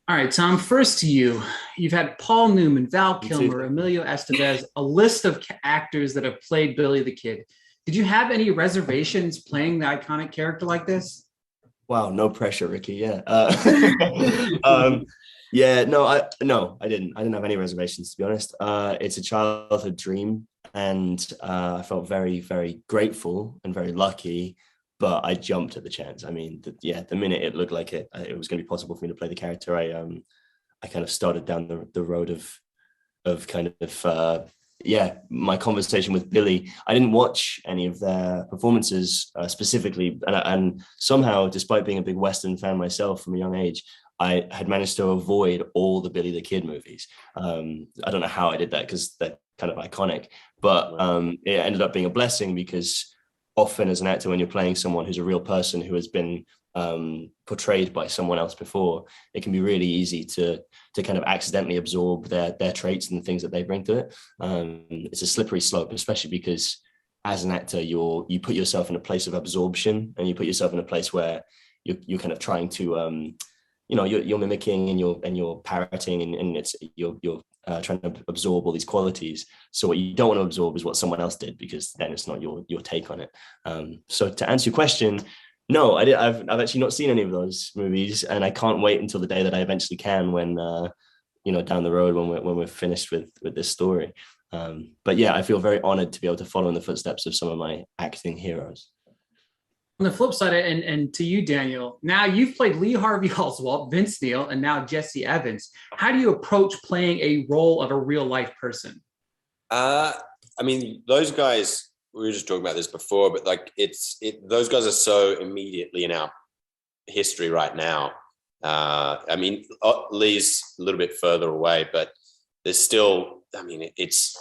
All right, Tom, first to you. You've had Paul Newman, Val You too. Kilmer, Emilio Estevez, a list of actors that have played Billy the Kid. Did you have any reservations playing the iconic character like this? Wow, no pressure, Ricky. Yeah. Yeah, I didn't. I didn't have any reservations, to be honest. It's a childhood dream, and I felt very, very grateful and very lucky. But I jumped at the chance. I mean, yeah, the minute it looked like it was going to be possible for me to play the character, I kind of started down the road of kind of yeah, my conversation with Billy. I didn't watch any of their performances specifically, and somehow, despite being a big Western fan myself from a young age, I had managed to avoid all the Billy the Kid movies. I don't know how I did that because they're kind of iconic, but it ended up being a blessing because often as an actor, when you're playing someone who's a real person who has been portrayed by someone else before, it can be really easy to kind of accidentally absorb their traits and the things that they bring to it. It's a slippery slope, especially because as an actor, you put yourself in a place of absorption, and you put yourself in a place where you're kind of trying to you're mimicking and you're parroting, and it's you're trying to absorb all these qualities. So what you don't want to absorb is what someone else did, because then it's not your take on it. So to answer your question, no, I've actually not seen any of those movies, and I can't wait until the day that I eventually can, when down the road when we're finished with this story. But yeah, I feel very honored to be able to follow in the footsteps of some of my acting heroes. On the flip side, and to you, Daniel, now you've played Lee Harvey Oswald, Vince Neil, and now Jesse Evans. How do you approach playing a role of a real life person? Uh, I mean, those guys, we were just talking about this before, but like those guys are so immediately in our history right now. I mean, Lee's a little bit further away, but there's still, I mean, he's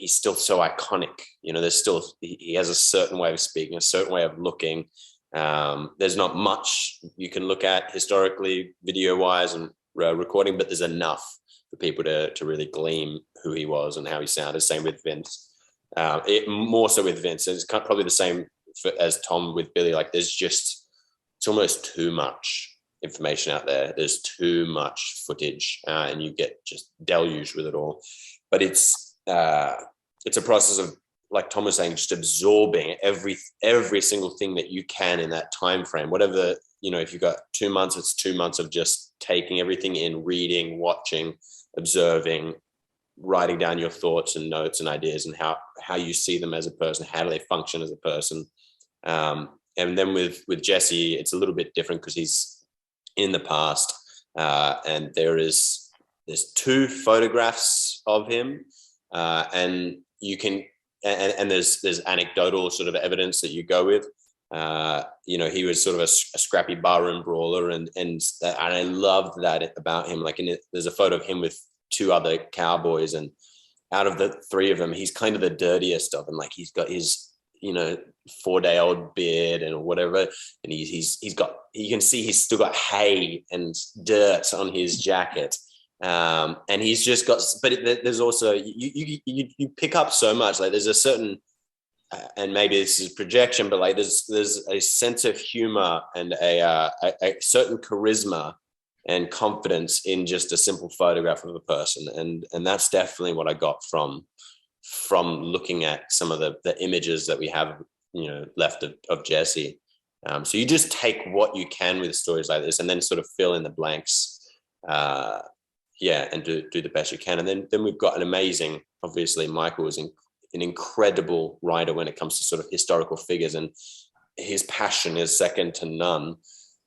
still so iconic. There's still, he has a certain way of speaking, a certain way of looking. There's not much you can look at historically, video wise and recording, but there's enough for people to really glean who he was and how he sounded. Same with Vince. More so with Vince. It's probably the same as Tom with Billy. Like it's almost too much information out there. There's too much footage, and you get just deluged with it all. But it's a process of, like Tom was saying, just absorbing every single thing that you can in that time frame. Whatever, if you've got 2 months, it's 2 months of just taking everything in, reading, watching, observing, writing down your thoughts and notes and ideas, and how you see them as a person, how do they function as a person. And then with Jesse, it's a little bit different because he's in the past, and there's 2 photographs of him, and you can and there's anecdotal sort of evidence that you go with. He was sort of a scrappy barroom brawler, and I loved that about him. Like there's a photo of him with 2 other cowboys, and out of the 3 of them, he's kind of the dirtiest of them. Like he's got his 4-day-old beard and whatever, and he's got, you can see he's still got hay and dirt on his jacket, and he's just got, but there's also you pick up so much. Like there's a certain and maybe this is projection, but like there's a sense of humor and a certain charisma and confidence in just a simple photograph of a person, and that's definitely what I got from looking at some of the images that we have left of Jesse. So you just take what you can with stories like this, and then sort of fill in the blanks, and do the best you can. And then we've got an amazing, obviously Michael is an incredible writer when it comes to sort of historical figures, and his passion is second to none.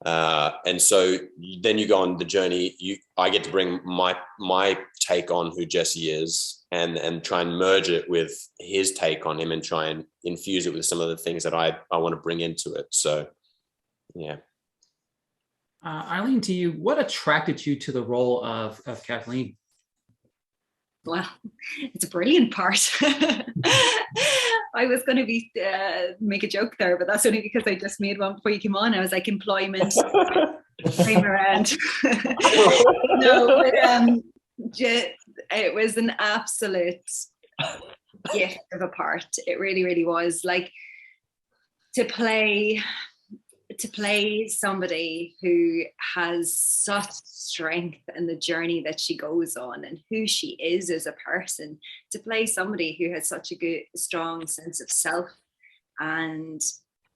And so then you go on the journey. I get to bring my take on who Jesse is, and try and merge it with his take on him, and try and infuse it with some of the things that I want to bring into it. So, yeah. Eileen, to you, what attracted you to the role of Kathleen? Well, it's a brilliant part. I was going to make a joke there, but that's only because I just made one before you came on. I was like, employment, came around. No, but it was an absolute gift of a part. It really, really was. Like, to play to play somebody who has such strength in the journey that she goes on and who she is as a person, to play somebody who has such a good, strong sense of self, and,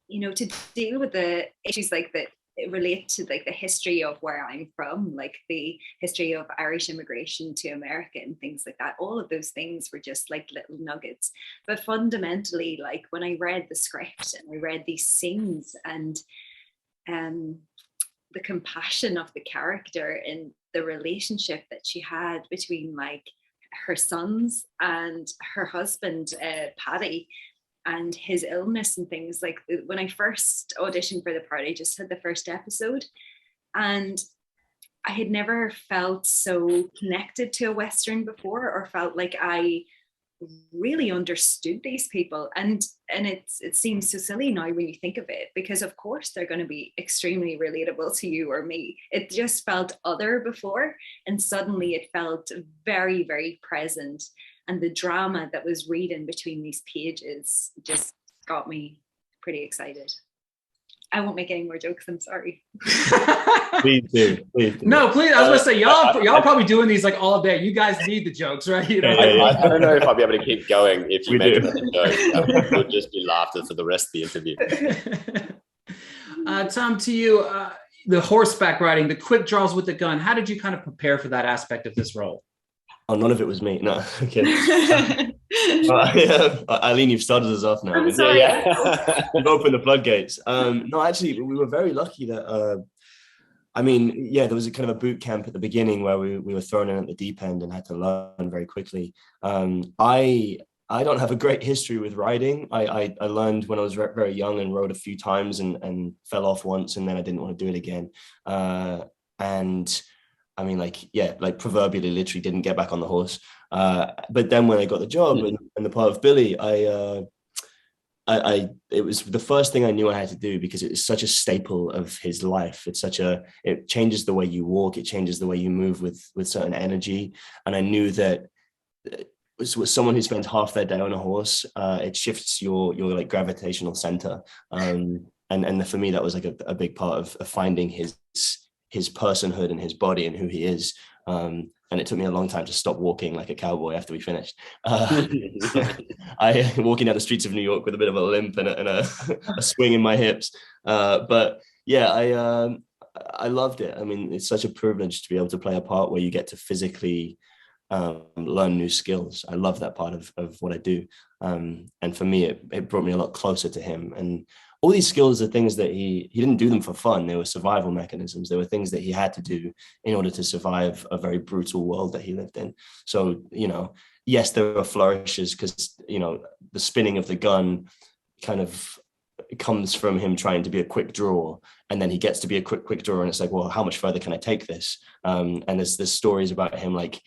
you know, to deal with the issues like that relate to like the history of where I'm from, like the history of Irish immigration to America and things like that. All of those things were just like little nuggets. But fundamentally, like when I read the script and I read these scenes and the compassion of the character and the relationship that she had between like her sons and her husband, Paddy, and his illness and things. Like when I first auditioned for the part, I just had the first episode, and I had never felt so connected to a Western before, or felt like I really understood these people. And it seems so silly now when you think of it, because of course they're going to be extremely relatable to you or me. It just felt other before, and suddenly it felt very, very present. And the drama that was reading between these pages just got me pretty excited. I won't make any more jokes, I'm sorry. Please do. No, please. I was gonna say y'all probably doing these like all day. You guys need the jokes, right? You know? I don't know if I'll be able to keep going if you make another joke. It would just be laughter for the rest of the interview. Tom, to you, the horseback riding, the quick draws with the gun. How did you kind of prepare for that aspect of this role? Oh, none of it was me. No, I'm kidding. Eileen, you've started us off now. I'm sorry. You've opened the floodgates. No, actually, we were very lucky that, there was a kind of a boot camp at the beginning where we were thrown in at the deep end and had to learn very quickly. I don't have a great history with riding. I learned when I was very young and rode a few times and fell off once, and then I didn't want to do it again. Proverbially, literally didn't get back on the horse. But then when I got the job and the part of Billy, it was the first thing I knew I had to do, because it is such a staple of his life. It changes the way you walk. It changes the way you move with certain energy. And I knew that with someone who spends half their day on a horse, it shifts your like gravitational center. And for me, that was like a big part of finding his personhood and his body and who he is. And it took me a long time to stop walking like a cowboy after we finished. I walking down the streets of New York with a bit of a limp and a swing in my hips. But yeah, I loved it. I mean, it's such a privilege to be able to play a part where you get to physically learn new skills. I love that part of what I do. And for me, it brought me a lot closer to him. And all these skills are things that he didn't do them for fun. They were survival mechanisms. They were things that he had to do in order to survive a very brutal world that he lived in. So, yes, there were flourishes because, the spinning of the gun kind of comes from him trying to be a quick drawer. And then he gets to be a quick drawer. And it's like, well, how much further can I take this? And there's stories about him like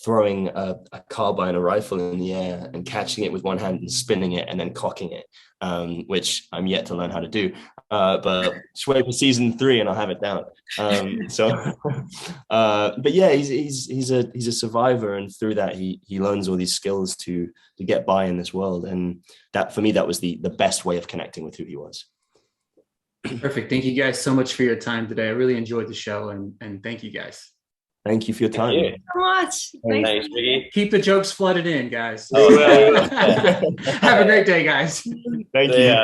throwing a carbine, a rifle in the air and catching it with one hand and spinning it and then cocking it, which I'm yet to learn how to do. But just wait for season 3 and I'll have it down. But yeah, he's a survivor, and through that he learns all these skills to get by in this world. And that for me, that was the best way of connecting with who he was. Perfect. Thank you guys so much for your time today. I really enjoyed the show, and thank you guys. Thank you for your time. Thank you so much. Thanks, Vicky. Keep the jokes flooded in, guys. Oh, Have a great day, guys. Thank you.